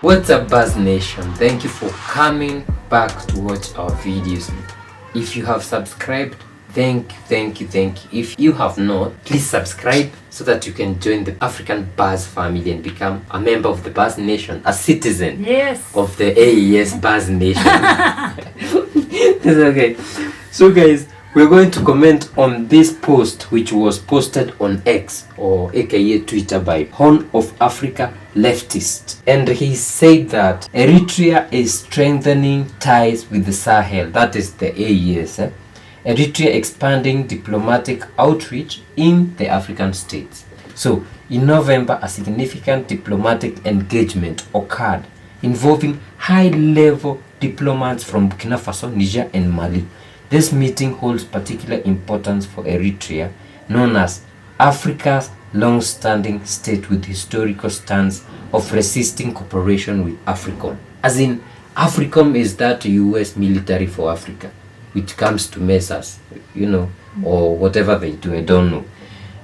What's up, Buzz Nation? Thank you for coming back to watch our videos. If you have subscribed, thank you. If you have not, please subscribe so that you can join the African Buzz family and become a member of the Buzz Nation, a citizen of the AES Buzz Nation. It's okay. So guys, we're going to comment on this post which was posted on X, or aka Twitter, by Horn of Africa leftist, and he said that Eritrea is strengthening ties with the Sahel, that is the AES. Eritrea expanding diplomatic outreach in the African states. So in November, a significant diplomatic engagement occurred involving high-level diplomats from Burkina Faso, Niger and Mali. This meeting holds particular importance for Eritrea, known as Africa's long-standing state with historical stance of resisting cooperation with AFRICOM. As in, AFRICOM is that US military for Africa, which comes to mess us, or whatever they do, I don't know.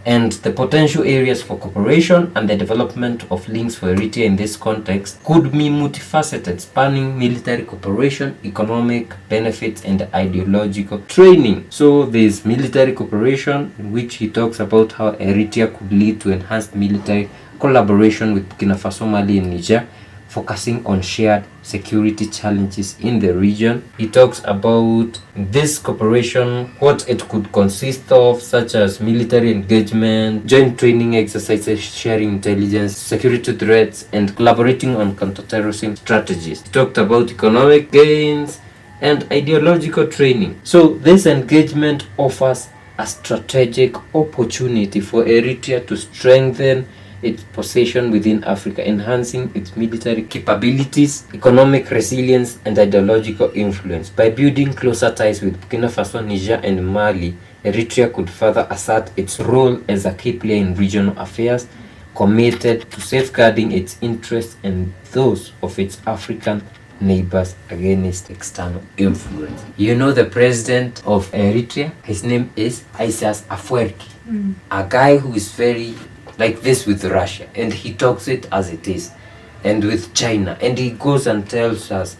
And the potential areas for cooperation and the development of links for Eritrea in this context could be multifaceted, spanning military cooperation, economic benefits, and ideological training. So there's military cooperation, in which he talks about how Eritrea could lead to enhanced military collaboration with Burkina Faso, Mali, and Niger, focusing on shared security challenges in the region. He talks about this cooperation, what it could consist of, such as military engagement, joint training exercises, sharing intelligence, security threats, and collaborating on counterterrorism strategies. He talked about economic gains and ideological training. So this engagement offers a strategic opportunity for Eritrea to strengthen its position within Africa, enhancing its military capabilities, economic resilience, and ideological influence. By building closer ties with Burkina Faso, Niger, and Mali, Eritrea could further assert its role as a key player in regional affairs, committed to safeguarding its interests and those of its African neighbors against external influence. You know the president of Eritrea? His name is Isaias Afwerki, a guy who is very like this with Russia, and he talks it as it is, and with China, and he goes and tells us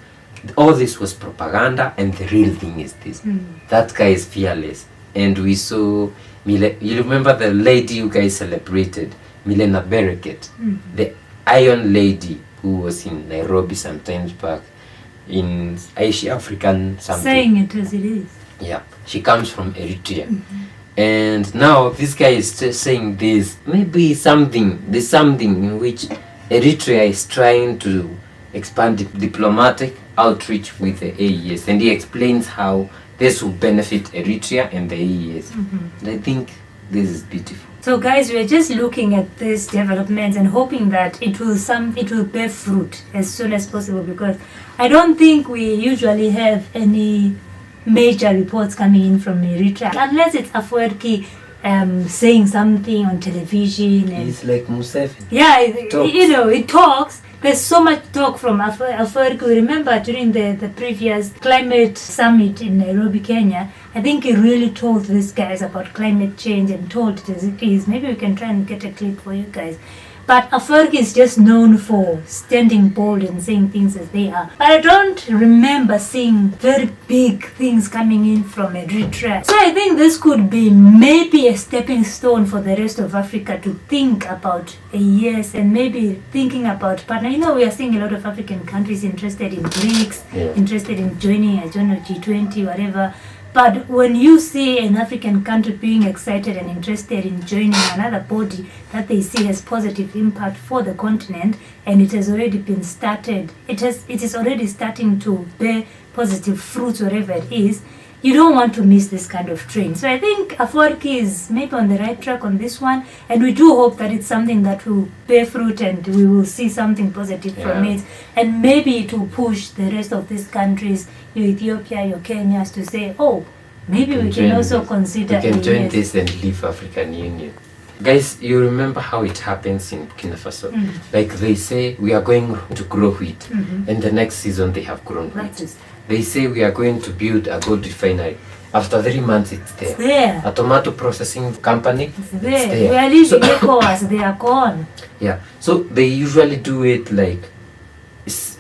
all this was propaganda and the real thing is this. That guy is fearless. And we saw you remember the lady you guys celebrated, Milena Bereket, the Iron Lady, who was in Nairobi sometimes back in Asia African something, saying it as it is. Yeah, she comes from Eritrea. And now this guy is saying this, maybe there's something in which Eritrea is trying to expand diplomatic outreach with the AES, and he explains how this will benefit Eritrea and the AES. And I think this is beautiful. So guys, we're just looking at these developments and hoping that it will bear fruit as soon as possible, because I don't think we usually have any major reports coming in from Eritrea, unless it's Afwerki saying something on television. And he's like Museveni. Yeah, it talks. There's so much talk from Afwerki. Remember during the previous climate summit in Nairobi, Kenya, I think he really told these guys about climate change and told it as it is. Maybe we can try and get a clip for you guys. But Afwerki is just known for standing bold and saying things as they are. But I don't remember seeing very big things coming in from Eritrea. So I think this could be maybe a stepping stone for the rest of Africa to think about a yes, and maybe thinking about partner. We are seeing a lot of African countries interested in BRICS, interested in joining, I don't know, G20, whatever. But when you see an African country being excited and interested in joining another body that they see has positive impact for the continent, and it has already been started, it is already starting to bear positive fruits wherever it is, you don't want to miss this kind of train. So I think Afwerki is maybe on the right track on this one, and we do hope that it's something that will bear fruit and we will see something positive from it, and maybe it will push the rest of these countries, your Ethiopia, your Kenyas, to say, oh, maybe we can also consider. We can join this and leave African Union. Guys, you remember how it happens in Burkina Faso? Like they say, we are going to grow wheat, and the next season they have grown wheat. They say we are going to build a gold refinery. After 3 months, it's there. It's there. A tomato processing company, it's there. We are leaving ECOWAS, they are gone. Yeah, so they usually do it like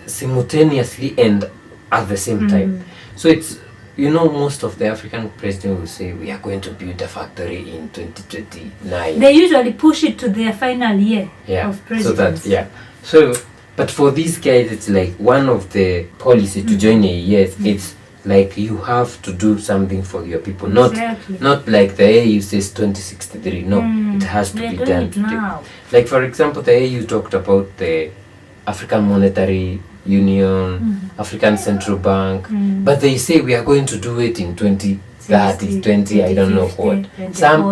simultaneously and at the same time. So it's, most of the African presidents will say we are going to build a factory in 2029. They usually push it to their final year of presidency. So but for these guys, it's like one of the policy to join AES. It's like you have to do something for your people, not like the AU says 2063. No, it has to be done today. Like for example, the AU talked about the African Monetary Union, African Central Bank, but they say we are going to do it in 2030, 20, I don't know what.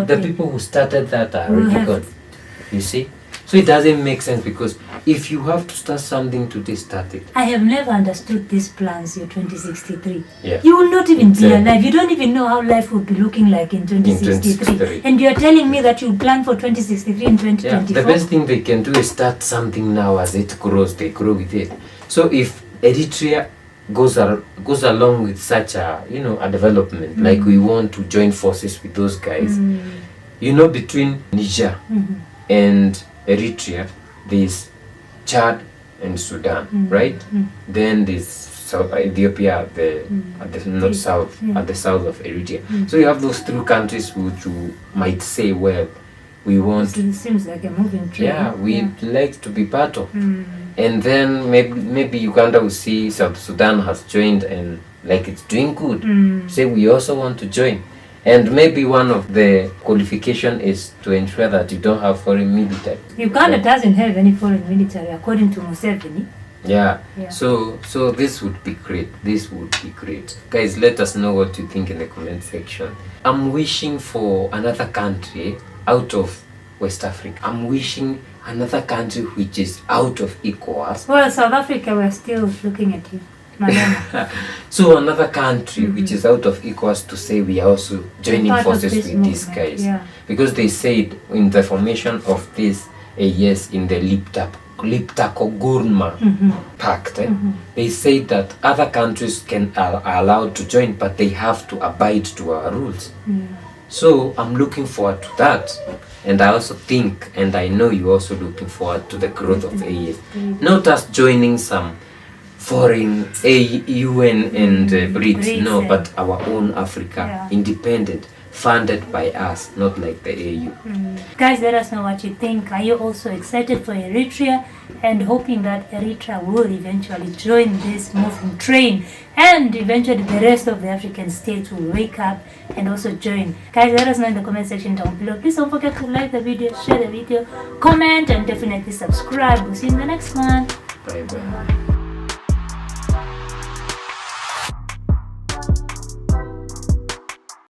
The people who started that are already gone. You see? So it doesn't make sense, because if you have to start something today, start it. I have never understood these plans, your 2063. Yeah. You will not even be alive. You don't even know how life would be looking like in 2063. And you're telling me that you plan for 2063 and 2024? The best thing they can do is start something now. As it grows, they grow with it. So if Eritrea goes along with such a a development, like we want to join forces with those guys, between Niger and Eritrea, there's Chad and Sudan, right? Then there's Ethiopia at the north south, at the south of Eritrea. So you have those three countries which you might say, well, we want. It seems like a moving train. Yeah, we'd like to be part of. And then maybe Uganda will see South Sudan has joined and like it's doing good. Say we also want to join. And maybe one of the qualification is to ensure that you don't have foreign military. Uganda doesn't have any foreign military, according to Museveni. Yeah. So this would be great. This would be great. Guys, let us know what you think in the comment section. I'm wishing for another country out of West Africa. I'm wishing another country which is out of ECOWAS. Well, South Africa, we're still looking at you. So another country which is out of ECOWAS to say we are also joining forces with these guys. Because they said in the formation of this AES in the Liptako-Gurma Pact, they say that other countries are allowed to join, but they have to abide to our rules. So I'm looking forward to that. And I also think, and I know you're also looking forward to the growth of AES. Not us joining some foreign UN and Brits, no, but our own Africa, independent, funded by us, not like the AU. Guys, let us know what you think. Are you also excited for Eritrea and hoping that Eritrea will eventually join this moving train, and eventually the rest of the African states will wake up and also join? Guys, let us know in the comment section down below. Please don't forget to like the video, share the video, comment, and definitely subscribe. We'll see you in the next one. Bye bye.